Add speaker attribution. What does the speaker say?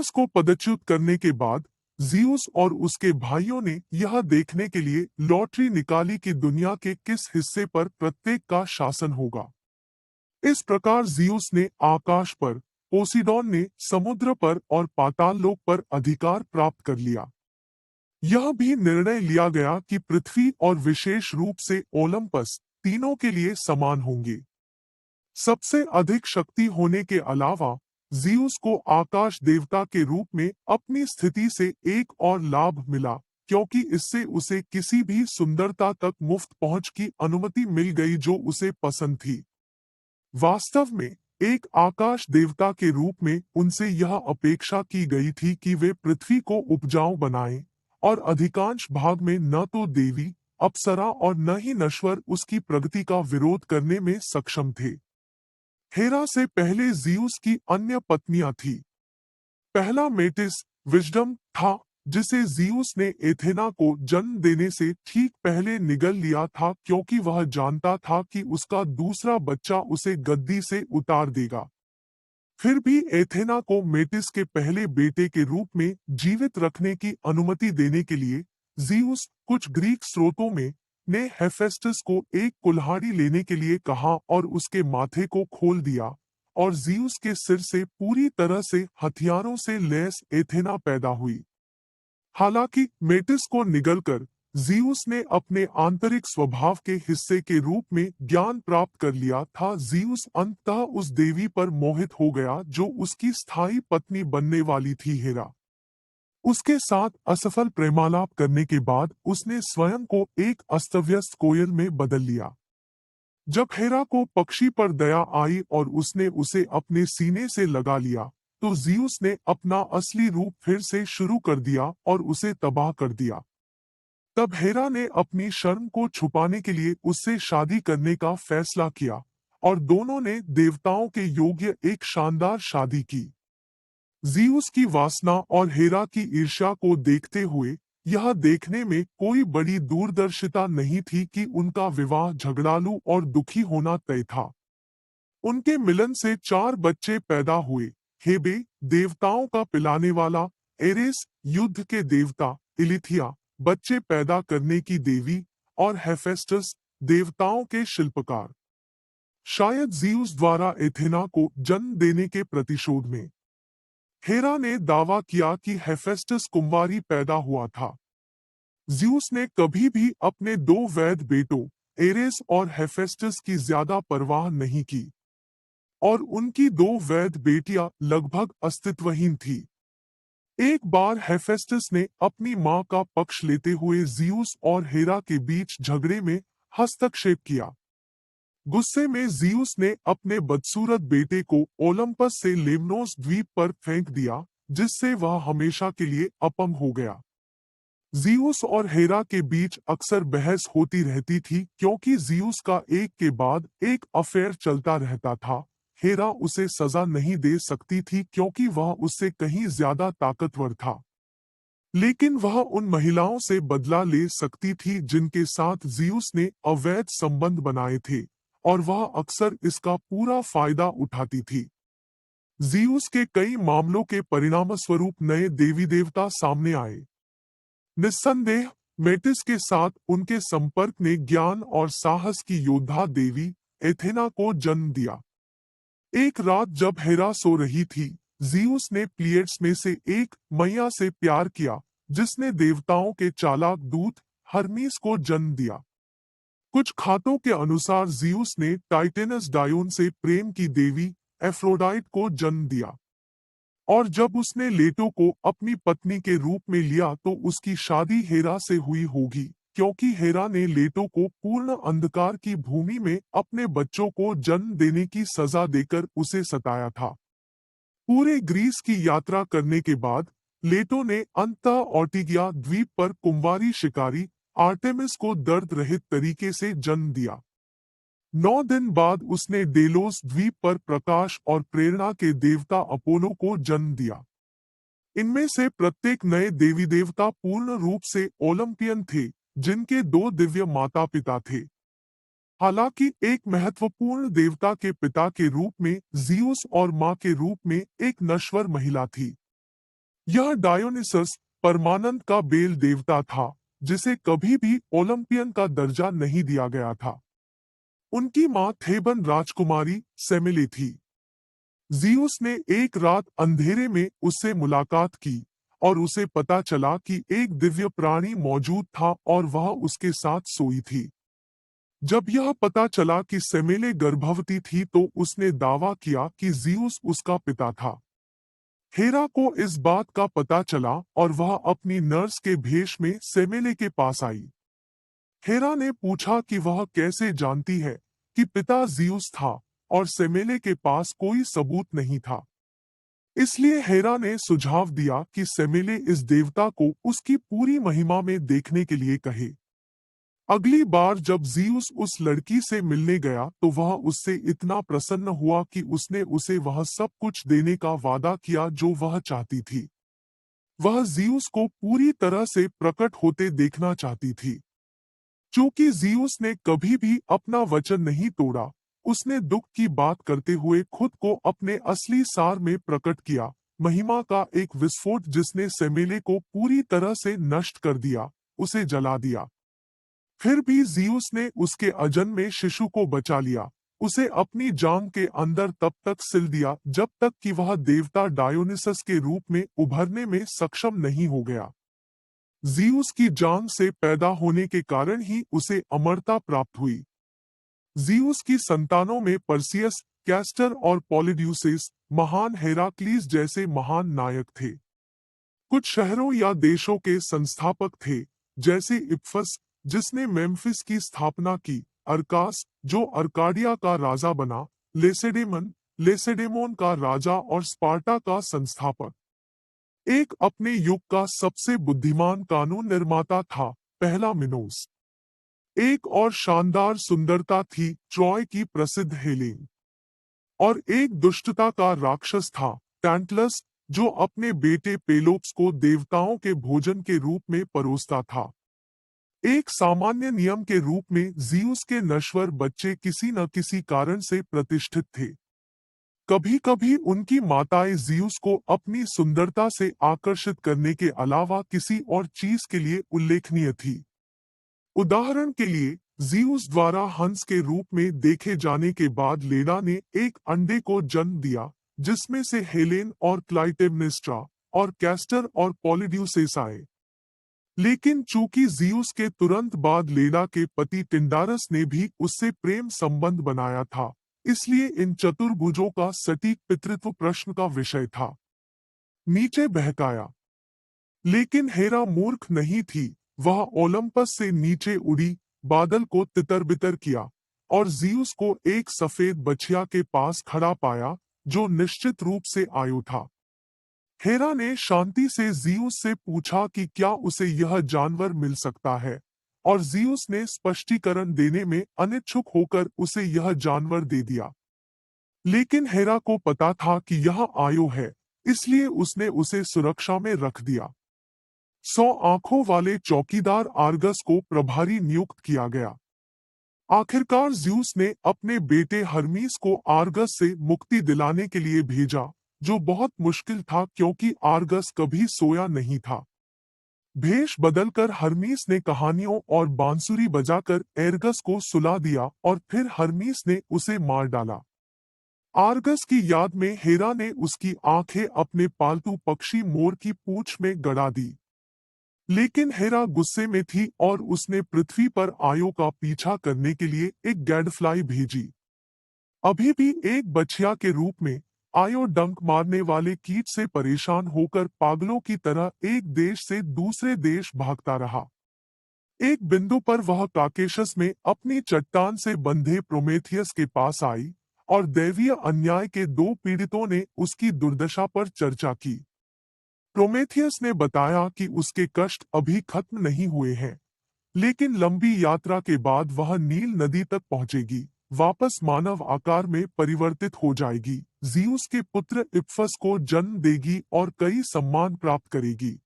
Speaker 1: हेरास को पदच्युत करने के बाद ज़ीउस और उसके भाइयों ने यह देखने के लिए लॉटरी निकाली कि दुनिया के किस हिस्से पर प्रत्येक का शासन होगा। इस प्रकार ज़ीउस ने आकाश पर, पोसीडॉन ने समुद्र पर और पाताल लोक पर अधिकार प्राप्त कर लिया। यह भी निर्णय लिया गया कि पृथ्वी और विशेष रूप से ओलंपस तीनों के लिए समान होंगे। सबसे अधिक शक्ति होने के अलावा ज़ीउस को आकाश देवता के रूप में अपनी स्थिति से एक और लाभ मिला, क्योंकि इससे उसे किसी भी सुंदरता तक मुफ्त पहुंच की अनुमति मिल गई जो उसे पसंद थी। वास्तव में एक आकाश देवता के रूप में उनसे यह अपेक्षा की गई थी कि वे पृथ्वी को उपजाऊ बनाएं और अधिकांश भाग में न तो देवी, अप्सरा और न ही नश्वर उसकी प्रगति का विरोध करने में सक्षम थे। हेरा से पहले ज़ीउस की अन्य पत्नियां थीं। पहला मेटिस विजडम था, जिसे ज़ीउस ने एथेना को जन्म देने से ठीक पहले निगल लिया था, क्योंकि वह जानता था कि उसका दूसरा बच्चा उसे गद्दी से उतार देगा। फिर भी एथेना को मेटिस के पहले बेटे के रूप में जीवित रखने की अनुमति देने के लिए ज़ीउस, कुछ ग्रीक स्रोतों में, ने हेफेस्टस को एक कुल्हाड़ी लेने के लिए कहा और उसके माथे को खोल दिया, और ज़ीउस के सिर से पूरी तरह से हथियारों से लैस एथेना पैदा हुई। हालांकि मेटिस को निगलकर ज़ीउस ने अपने आंतरिक स्वभाव के हिस्से के रूप में ज्ञान प्राप्त कर लिया था। ज़ीउस अंततः उस देवी पर मोहित हो गया जो उसकी स्थायी पत्नी बनने वाली थी, हेरा। उसके साथ असफल प्रेमालाप करने के बाद उसने स्वयं को एक अस्तव्यस्त कोयल में बदल लिया। जब हेरा को पक्षी पर दया आई और उसने उसे अपने सीने से लगा लिया, तो ज़ीउस ने अपना असली रूप फिर से शुरू कर दिया और उसे तबाह कर दिया। तब हेरा ने अपनी शर्म को छुपाने के लिए उससे शादी करने का फैसला किया और दोनों ने देवताओं के योग्य एक शानदार शादी की। ज़ीउस की वासना और हेरा की ईर्ष्या को देखते हुए यह देखने में कोई बड़ी दूरदर्शिता नहीं थी कि उनका विवाह झगड़ालू और दुखी होना तय था। उनके मिलन से 4 बच्चे पैदा हुए, हेबे देवताओं का पिलाने वाला, एरेस युद्ध के देवता, इलिथिया बच्चे पैदा करने की देवी, और हेफेस्टस देवताओं के शिल्पकार। शायद ज़ीउस द्वारा एथेना को जन्म देने के प्रतिशोध में हेरा ने दावा किया कि हेफेस्टस कुंवारी पैदा हुआ था। ज़ीउस ने कभी भी अपने 2 वैध बेटों, एरेस और हेफेस्टस की ज्यादा परवाह नहीं की, और उनकी 2 वैध बेटियां लगभग अस्तित्वहीन थी। एक बार हेफेस्टस ने अपनी मां का पक्ष लेते हुए ज़ीउस और हेरा के बीच झगड़े में हस्तक्षेप किया। गुस्से में ज़ीउस ने अपने बदसूरत बेटे को ओलंपस से लेमनोस द्वीप पर फेंक दिया, जिससे वह हमेशा के लिए अपंग हो गया। ज़ीउस और हेरा के बीच अक्सर बहस होती रहती थी, क्योंकि ज़ीउस का एक के बाद एक अफेयर चलता रहता था। हेरा उसे सजा नहीं दे सकती थी क्योंकि वह उससे कहीं ज्यादा ताकतवर था, लेकिन वह उन महिलाओं से बदला ले सकती थी जिनके साथ ज़ीउस ने अवैध संबंध बनाए थे, और वह अक्सर इसका पूरा फायदा उठाती थी। ज़ीउस के कई मामलों के परिणामस्वरूप नए देवी देवता सामने आए। निस्संदेह मेटिस के साथ उनके संपर्क ने ज्ञान और साहस की योद्धा देवी एथेना को जन्म दिया। एक रात जब हेरा सो रही थी, ज़ीउस ने प्लिएड्स में से एक मैया से प्यार किया, जिसने देवताओं के चालाक दूत हर्मीस को जन्म दिया। कुछ खातों के अनुसार ज़ीउस ने टाइटेनस डायोन से प्रेम की देवी एफ्रोडाइट को जन्म दिया, और जब उसने लेटो को अपनी पत्नी के रूप में लिया तो उसकी शादी हेरा से हुई होगी, क्योंकि हेरा ने लेटो को पूर्ण अंधकार की भूमि में अपने बच्चों को जन्म देने की सजा देकर उसे सताया था। पूरे ग्रीस की यात्रा करने के बाद लेटो ने अंततः ऑर्टिगिया द्वीप पर कुंवारी शिकारी आर्टेमिस को दर्द रहित तरीके से जन्म दिया। 9 दिन बाद उसने डेलोस द्वीप पर प्रकाश और प्रेरणा के देवता अपोलो को जन्म दिया। इनमें से प्रत्येक नए देवी देवता पूर्ण रूप से ओलंपियन थे, जिनके 2 दिव्य माता पिता थे। हालांकि एक महत्वपूर्ण देवता के पिता के रूप में ज़ीउस और मां के रूप में एक नश्वर महिला थी। यह डायोनिसस परमानंद का बेल देवता था, जिसे कभी भी ओलंपियन का दर्जा नहीं दिया गया था। उनकी मां थेबन राजकुमारी सेमिले थी। जियुस ने एक रात अंधेरे में उससे मुलाकात की और उसे पता चला कि एक दिव्य प्राणी मौजूद था और वह उसके साथ सोई थी। जब यह पता चला कि सेमेले गर्भवती थी तो उसने दावा किया कि जियुस उसका पिता था। हेरा को इस बात का पता चला और वह अपनी नर्स के भेष में सेमेले के पास आई। हेरा ने पूछा कि वह कैसे जानती है कि पिता जियुस था और सेमेले के पास कोई सबूत नहीं था। इसलिए हेरा ने सुझाव दिया कि सेमेले इस देवता को उसकी पूरी महिमा में देखने के लिए कहे। अगली बार जब जियुस उस लड़की से मिलने गया तो वह उससे इतना प्रसन्न हुआ कि उसने उसे वह सब कुछ देने का वादा किया जो वह चाहती थी। वह जियुस को पूरी तरह से प्रकट होते देखना चाहती थी। चूंकि जियुस ने कभी भी अपना वचन नहीं तोड़ा, उसने दुख की बात करते हुए खुद को अपने असली सार में प्रकट किया, महिमा का एक विस्फोट जिसने सेमेले को पूरी तरह से नष्ट कर दिया, उसे जला दिया। फिर भी जियुस ने उसके अजन्मे शिशु को बचा लिया, उसे अपनी जांघ के अंदर तब तक सिल दिया जब तक कि वह देवता डायोनिसस के रूप में उभरने में सक्षम नहीं हो गया। जियुस की जांघ से पैदा होने के कारण ही उसे अमरता प्राप्त हुई। जियुस की संतानों में पर्सियस, कैस्टर और पॉलिड्यूसेस महान हेराक्लीस जैसे महान नायक थे। कुछ शहरों या देशों के संस्थापक थे, जैसे इप्फस जिसने मेम्फिस की स्थापना की, अर्कास जो अर्काडिया का राजा बना, लेसेडेमन लेसेडेमोन का राजा और स्पार्टा का संस्थापक। एक अपने युग का सबसे बुद्धिमान कानून निर्माता था, पहला मिनोस। एक और शानदार सुंदरता थी, ट्रॉय की प्रसिद्ध हेलेन। और एक दुष्टता का राक्षस था, टैंटलस, जो अपने बेटे पेलोप्स को देवताओं के भोजन के रूप में परोसता था। एक सामान्य नियम के रूप में जियुस के नश्वर बच्चे किसी न किसी कारण से प्रतिष्ठित थे। कभी कभी उनकी माताएं जियुस को अपनी सुंदरता से आकर्षित करने के अलावा किसी और चीज के लिए उल्लेखनीय थी। उदाहरण के लिए, जियुस द्वारा हंस के रूप में देखे जाने के बाद लेना ने एक अंडे को जन्म दिया, जिसमें से हेलेन और क्लाइटेमनेस्ट्रा और कैस्टर और पॉलिड्यूसेस आए। लेकिन चूंकि जियुस के तुरंत बाद लेना के पति टिंडारस ने भी उससे प्रेम संबंध बनाया था, इसलिए इन चतुर्भुजों का सटीक पितृत्व प्रश्न का विषय था। नीचे बहकाया। लेकिन हेरा मूर्ख नहीं थी, वह ओलंपस से नीचे उड़ी, बादल को तितर-बितर किया और जियुस को एक सफेद बछिया के पास खड़ा पाया, जो निश्चित रूप से आयु था। हेरा ने शांति से जियुस से पूछा कि क्या उसे यह जानवर मिल सकता है, और जियुस ने स्पष्टीकरण देने में अनिच्छुक होकर उसे यह जानवर दे दिया। लेकिन हेरा को पता था कि यह आयो है, इसलिए उसने उसे सुरक्षा में रख दिया। 100 आंखों वाले चौकीदार आर्गस को प्रभारी नियुक्त किया गया। आखिरकार ज्यूस ने अपने बेटे हर्मीस को आर्गस से मुक्ति दिलाने के लिए भेजा, जो बहुत मुश्किल था क्योंकि आर्गस कभी सोया नहीं था। भेष बदलकर हर्मीस ने कहानियों और बांसुरी बजाकर एर्गस को सुला दिया और फिर हर्मीस ने उसे मार डाला। आर्गस की याद में हेरा ने उसकी आंखें अपने पालतू पक्षी मोर की पूंछ में गड़ा दी। लेकिन हेरा गुस्से में थी और उसने पृथ्वी पर आयो का पीछा करने के लिए एक गैडफ्लाई भेजी। अभी भी एक बछिया के रूप में आयो डंक मारने वाले कीट से परेशान होकर पागलों की तरह एक देश से दूसरे देश भागता रहा। एक बिंदु पर वह काकेशस में अपनी चट्टान से बंधे प्रोमेथियस के पास आई और दैवीय अन्याय के 2 पीड़ितों ने उसकी दुर्दशा पर चर्चा की। प्रोमेथियस ने बताया कि उसके कष्ट अभी खत्म नहीं हुए हैं, लेकिन लंबी यात्रा के बाद वह नील नदी तक पहुंचेगी, वापस मानव आकार में परिवर्तित हो जाएगी, जियुस के पुत्र इप्फस को जन्म देगी और कई सम्मान प्राप्त करेगी।